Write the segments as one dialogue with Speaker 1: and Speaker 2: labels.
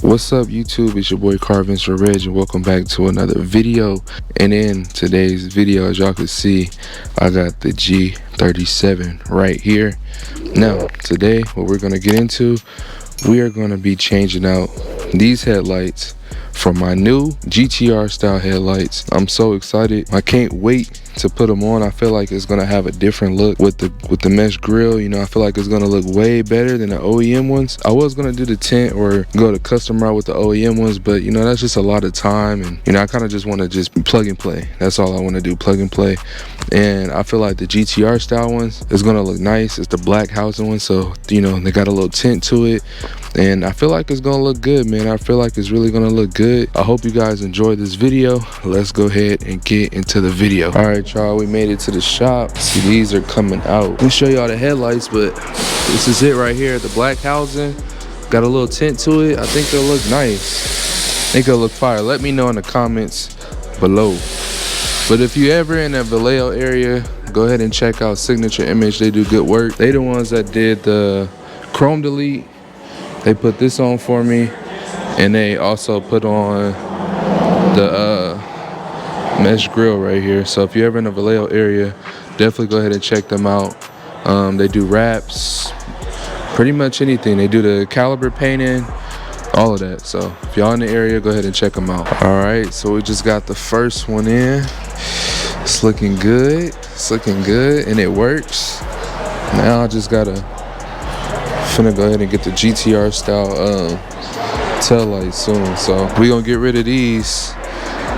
Speaker 1: What's up YouTube, it's your boy Carvin's for Reg and welcome back to another video. And in today's video, as y'all can see, I got the G37 right here. Now today what we're going to get into, we are going to be changing out these headlights for my new GTR style headlights. I'm so excited, I can't wait to put them on. I feel like it's gonna have a different look with the mesh grille. You know, I feel like it's gonna look way better than the OEM ones. I was gonna do the tint or go the custom route with the OEM ones, but you know, that's just a lot of time, and you know, I kind of just want to just plug and play. That's all I want to do, plug and play. And I feel like the GTR style ones is gonna look nice. It's the black housing one, so you know, they got a little tint to it, and I feel like it's gonna look good, man. I feel like it's really gonna look good. I hope you guys enjoyed this video. Let's go ahead and get into the video. All right, y'all, we made it to the shop. See, these are coming out. Let me show y'all the headlights, but this is it right here. The black housing got a little tint to it. I think they'll look nice. I think they'll look fire. Let me know in the comments below. But if you ever in the Vallejo area, go ahead and check out Signature Image. They do good work. They the ones that did the chrome delete. They put this on for me, and they also put on the mesh grill right here. So if you're ever in the Vallejo area, definitely go ahead and check them out. They do wraps, pretty much anything. They do the caliber painting, all of that. So if y'all in the area, go ahead and check them out. All right, so we just got the first one in. It's looking good. It's looking good, and it works. Now I just gotta finna go ahead and get the GTR style tail lights soon. So we're gonna get rid of these,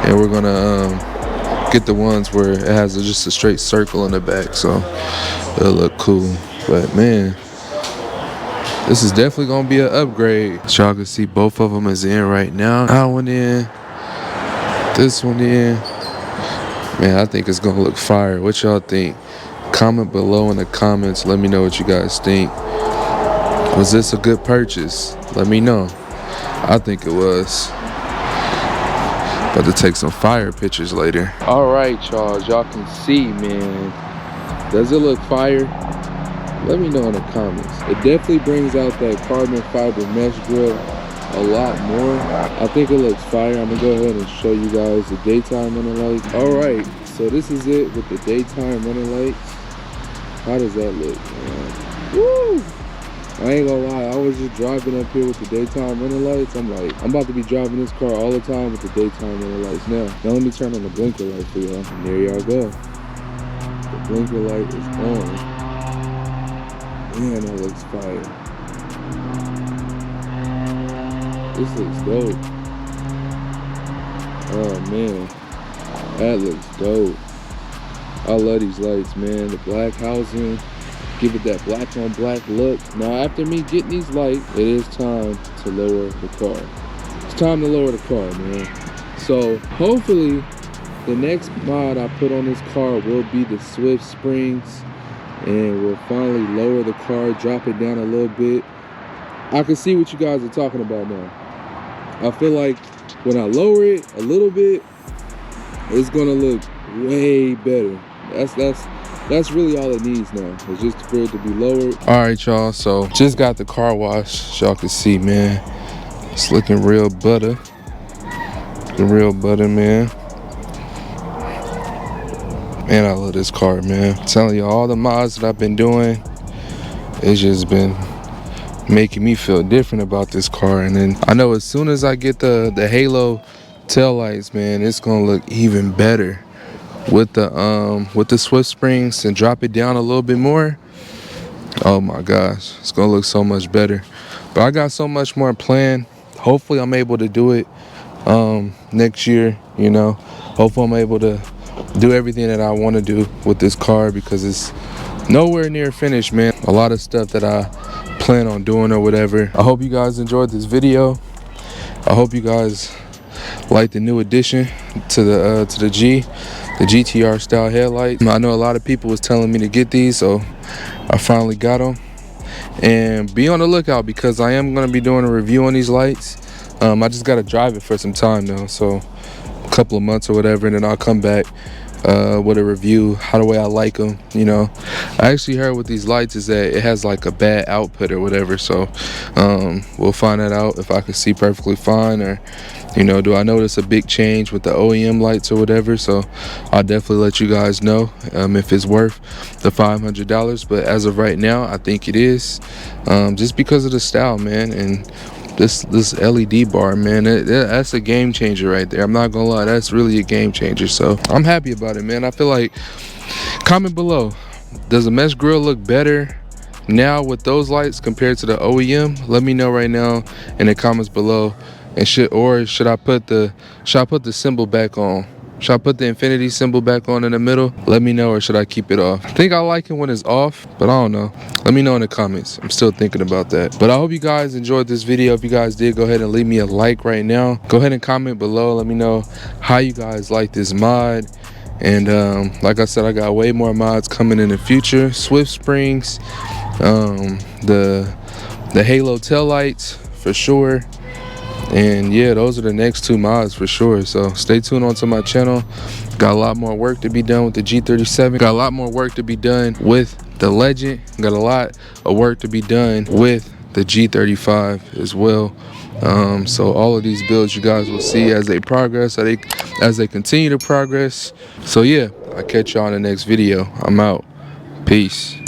Speaker 1: and we're gonna get the ones where it has just a straight circle in the back, so it'll look cool. But man, this is definitely gonna be an upgrade. So y'all can see both of them is in right now. That one in, this one in. Man, I think it's gonna look fire. What y'all think? Comment below in the comments. Let me know what you guys think. Was this a good purchase? Let me know. I think it was. About to take some fire pictures later. All right, y'all. As y'all can see, man, does it look fire? Let me know in the comments. It definitely brings out that carbon fiber mesh grill a lot more. I think it looks fire. I'm gonna go ahead and show you guys the daytime running lights. All right, so this is it with the daytime running lights. How does that look, man? Woo! I ain't gonna lie, I was just driving up here with the daytime running lights. I'm like, I'm about to be driving this car all the time with the daytime running lights. Now let me turn on the blinker light for y'all. And there y'all go. The blinker light is on. Man, that looks fire. This looks dope. Oh man, that looks dope. I love these lights, man. The black housing, give it that black on black look. Now after me getting these lights, it is time to lower the car. It's time to lower the car, man. So hopefully the next mod I put on this car will be the Swift springs, and we'll finally lower the car, drop it down a little bit. I can see what you guys are talking about now. I feel like when I lower it a little bit, it's gonna look way better. That's really all it needs now, is just for it to be lowered. All right, y'all, so just got the car wash. Y'all can see, man, it's looking real butter. The real butter, man. Man, I love this car, man. I'm telling you, all the mods that I've been doing, it's just been making me feel different about this car. And then I know as soon as I get the Halo tail lights, man, it's gonna look even better with the Swift springs, and drop it down a little bit more. Oh my gosh, it's gonna look so much better. But I got so much more planned. Hopefully I'm able to do it next year, you know. Hopefully I'm able to do everything that I want to do with this car, because it's nowhere near finished, man. A lot of stuff that I plan on doing or whatever. I hope you guys enjoyed this video. I hope you guys like the new addition to the GTR style headlights. I know a lot of people was telling me to get these, so I finally got them. And be on the lookout, because I am going to be doing a review on these lights. I just got to drive it for some time though, so a couple of months or whatever, and then I'll come back with a review, how the way I like them. You know, I actually heard with these lights is that it has like a bad output or whatever. So we'll find that out if I can see perfectly fine, or you know, do I notice a big change with the OEM lights or whatever. So I'll definitely let you guys know if it's worth the $500. But as of right now, I think it is, just because of the style, man. And this LED bar, man, that's a game changer right there. I'm not gonna lie, that's really a game changer. So I'm happy about it, man. I feel like, comment below, does the mesh grill look better now with those lights compared to the OEM? Let me know right now in the comments below. And should I put the symbol back on? Should I put the Infiniti symbol back on in the middle? Let me know, or should I keep it off? I think I like it when it's off, but I don't know. Let me know in the comments. I'm still thinking about that. But I hope you guys enjoyed this video. If you guys did, go ahead and leave me a like right now. Go ahead and comment below. Let me know how you guys like this mod. And like I said, I got way more mods coming in the future. Swift springs, the Halo tail lights for sure. And yeah, those are the next 2 mods for sure. So stay tuned onto my channel. Got a lot more work to be done with the G37. Got a lot more work to be done with the Legend. Got a lot of work to be done with the G35 as well. So all of these builds you guys will see as they progress, as they continue to progress. So yeah, I'll catch y'all in the next video. I'm out. Peace.